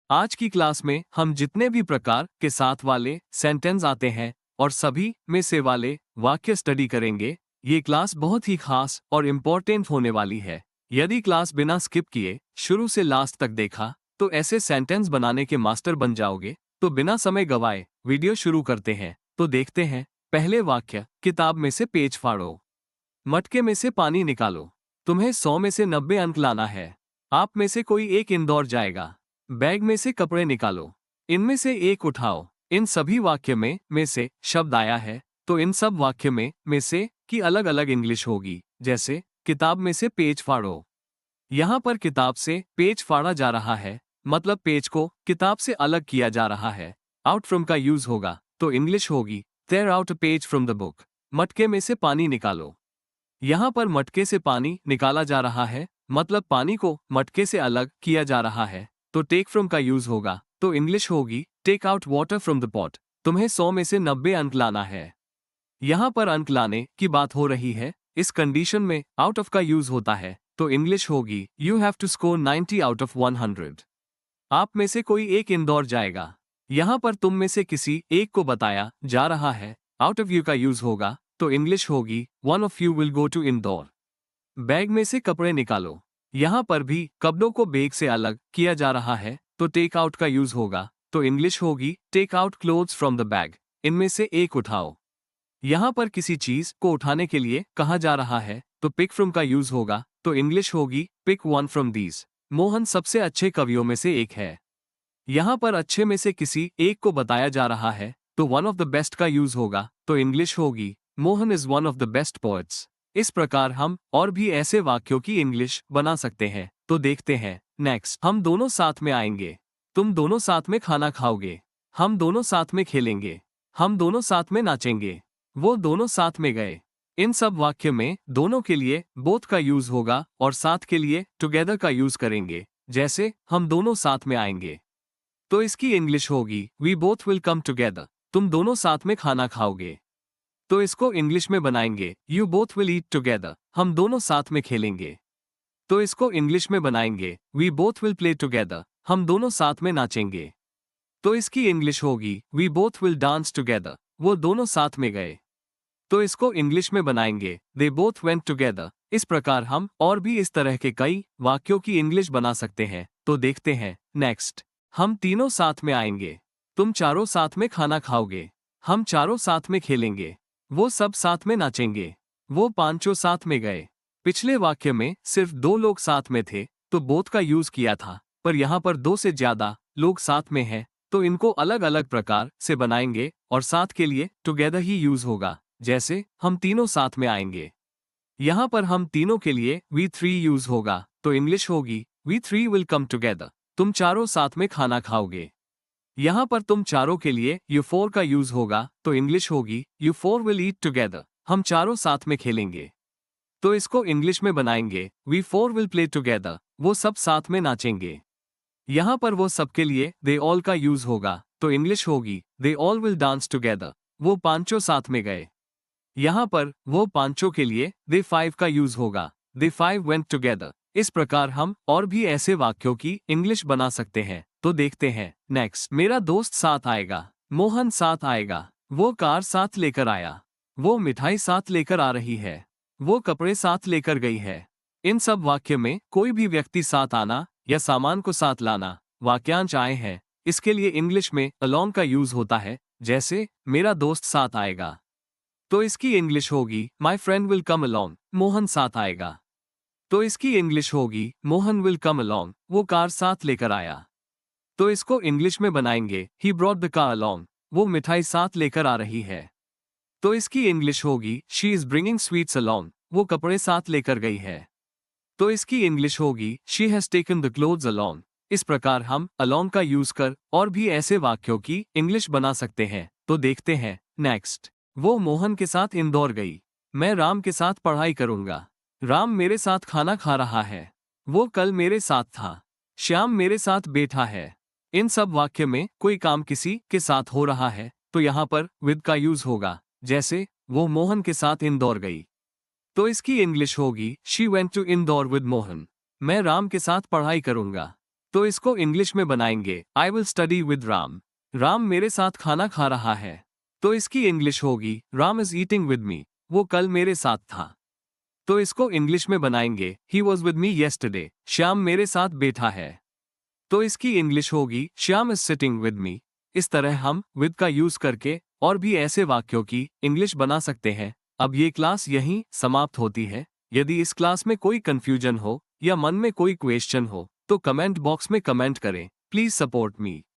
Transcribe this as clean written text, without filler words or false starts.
आज की क्लास में हम जितने भी प्रकार के साथ वाले सेंटेंस आते हैं और सभी में से वाले वाक्य स्टडी करेंगे। ये क्लास बहुत ही खास और इम्पोर्टेंट होने वाली है। यदि क्लास बिना स्किप किए शुरू से लास्ट तक देखा तो ऐसे सेंटेंस बनाने के मास्टर बन जाओगे। तो बिना समय गवाए वीडियो शुरू करते हैं। तो देखते हैं पहले वाक्य। किताब में से पेज फाड़ो। मटके में से पानी निकालो। तुम्हें 100 में से 90 अंक लाना है। आप में से कोई एक इंदौर जाएगा। बैग में से कपड़े निकालो। इनमें से एक उठाओ। इन सभी वाक्य में से शब्द आया है, तो इन सब वाक्य में से की अलग अलग इंग्लिश होगी। जैसे किताब में से पेज फाड़ो। यहाँ पर किताब से पेज फाड़ा जा रहा है, मतलब पेज को किताब से अलग किया जा रहा है। आउट फ्रॉम का यूज होगा, तो इंग्लिश होगी tear out a page from the book. मटके में से पानी निकालो। यहाँ पर मटके से पानी निकाला जा रहा है, मतलब पानी को मटके से अलग किया जा रहा है, तो टेक फ्रॉम का यूज होगा, तो इंग्लिश होगी take out water from the pot. तुम्हें 100 में से 90 अंक लाना है। यहाँ पर अंक लाने की बात हो रही है। इस कंडीशन में आउट ऑफ का यूज होता है, तो इंग्लिश होगी you have to score 90 out of 100। आप में से कोई एक इंदौर जाएगा। यहाँ पर तुम में से किसी एक को बताया जा रहा है, आउट ऑफ यू का यूज होगा, तो इंग्लिश होगी one of you will go to Indore. Bag में से कपड़े निकालो। यहाँ पर भी कपड़ों को बैग से अलग किया जा रहा है, तो टेक आउट का यूज होगा, तो इंग्लिश होगी take out clothes from the bag. इनमें से एक उठाओ। यहाँ पर किसी चीज को उठाने के लिए कहा जा रहा है, तो पिक फ्रॉम का यूज होगा, तो इंग्लिश होगी pick one from these. Mohan सबसे अच्छे कवियों में से एक है। यहाँ पर अच्छे में से किसी एक को बताया जा रहा है, तो वन ऑफ द बेस्ट का यूज होगा, तो इंग्लिश होगी Mohan is one of the best poets. इस प्रकार हम और भी ऐसे वाक्यों की इंग्लिश बना सकते हैं। तो देखते हैं नेक्स्ट। हम दोनों साथ में आएंगे। तुम दोनों साथ में खाना खाओगे। हम दोनों साथ में खेलेंगे। हम दोनों साथ में नाचेंगे। वो दोनों साथ में गए। इन सब वाक्य में दोनों के लिए बोथ का यूज होगा और साथ के लिए टुगेदर का यूज करेंगे। जैसे हम दोनों साथ में आएंगे, तो इसकी इंग्लिश होगी we both will come together. तुम दोनों साथ में खाना खाओगे, तो इसको इंग्लिश में बनाएंगे you both will eat together. हम दोनों साथ में खेलेंगे, तो इसको इंग्लिश में बनाएंगे we both will play together. हम दोनों साथ में नाचेंगे, तो इसकी इंग्लिश होगी we both will dance together. वो दोनों साथ में गए, तो इसको इंग्लिश में बनाएंगे दे बोथ वेंट टुगेदर। इस प्रकार हम और भी इस तरह के कई वाक्यों की इंग्लिश बना सकते हैं। तो देखते हैं नेक्स्ट। हम तीनों साथ में आएंगे। तुम चारों साथ में खाना खाओगे। हम चारों साथ में खेलेंगे। वो सब साथ में नाचेंगे। वो पांचों साथ में गए। पिछले वाक्य में सिर्फ 2 लोग साथ में थे, तो बोथ का यूज किया था, पर यहाँ पर 2 से ज्यादा लोग साथ में हैं, तो इनको अलग अलग प्रकार से बनाएंगे और साथ के लिए टुगेदर ही यूज होगा। जैसे हम तीनों साथ में आएंगे। यहाँ पर हम तीनों के लिए वी थ्री यूज होगा, तो इंग्लिश होगी we three will come together. तुम चारों साथ में खाना खाओगे। यहाँ पर तुम चारों के लिए यू फोर का यूज होगा, तो इंग्लिश होगी you four will eat together. हम चारों साथ में खेलेंगे, तो इसको इंग्लिश में बनाएंगे we four will play together. वो सब साथ में नाचेंगे। यहाँ पर वो सबके लिए दे ऑल का यूज होगा, तो इंग्लिश होगी they all will dance together. वो पांचों साथ में गए। यहाँ पर वो पांचों के लिए दे फाइव का यूज होगा, दे फाइव वेंट टुगेदर। इस प्रकार हम और भी ऐसे वाक्यों की इंग्लिश बना सकते हैं। तो देखते हैं नेक्स्ट। मेरा दोस्त साथ आएगा। मोहन साथ आएगा। वो कार साथ लेकर आया। वो मिठाई साथ लेकर आ रही है। वो कपड़े साथ लेकर गई है। इन सब वाक्य में कोई भी व्यक्ति साथ आना या सामान को साथ लाना वाक्यांश आए हैं। इसके लिए इंग्लिश में along का यूज होता है। जैसे मेरा दोस्त साथ आएगा, तो इसकी इंग्लिश होगी my friend will come along। Mohan साथ आएगा, तो इसकी इंग्लिश होगी मोहन विल कम along। वो कार साथ लेकर आया, तो इसको इंग्लिश में बनाएंगे he brought the car along। वो मिठाई साथ लेकर आ रही है, तो इसकी इंग्लिश होगी she is bringing sweets along। वो कपड़े साथ लेकर गई है, तो इसकी इंग्लिश होगी she has taken the clothes along। इस प्रकार हम along का यूज कर और भी ऐसे वाक्यों की इंग्लिश बना सकते हैं। तो देखते हैं नेक्स्ट। वो मोहन के साथ इंदौर गई। मैं राम के साथ पढ़ाई करूंगा। राम मेरे साथ खाना खा रहा है। वो कल मेरे साथ था। श्याम मेरे साथ बैठा है। इन सब वाक्य में कोई काम किसी के साथ हो रहा है, तो यहाँ पर विद का यूज होगा। जैसे वो मोहन के साथ इंदौर गई, तो इसकी इंग्लिश होगी she went to Indore with Mohan. मैं राम के साथ पढ़ाई करूंगा। तो इसको इंग्लिश में बनाएंगे I will study with Ram. Ram मेरे साथ खाना खा रहा है। तो इसकी इंग्लिश होगी Ram is eating with me. वो कल मेरे साथ था। तो इसको इंग्लिश में बनाएंगे he was with me yesterday. Shyam मेरे साथ बैठा है। तो इसकी इंग्लिश होगी Shyam is sitting with me. इस तरह हम विद का यूज करके और भी ऐसे वाक्यों की इंग्लिश बना सकते हैं। अब ये क्लास यहीं समाप्त होती है। यदि इस क्लास में कोई कंफ्यूजन हो या मन में कोई क्वेश्चन हो तो कमेंट बॉक्स में कमेंट करें। Please support me.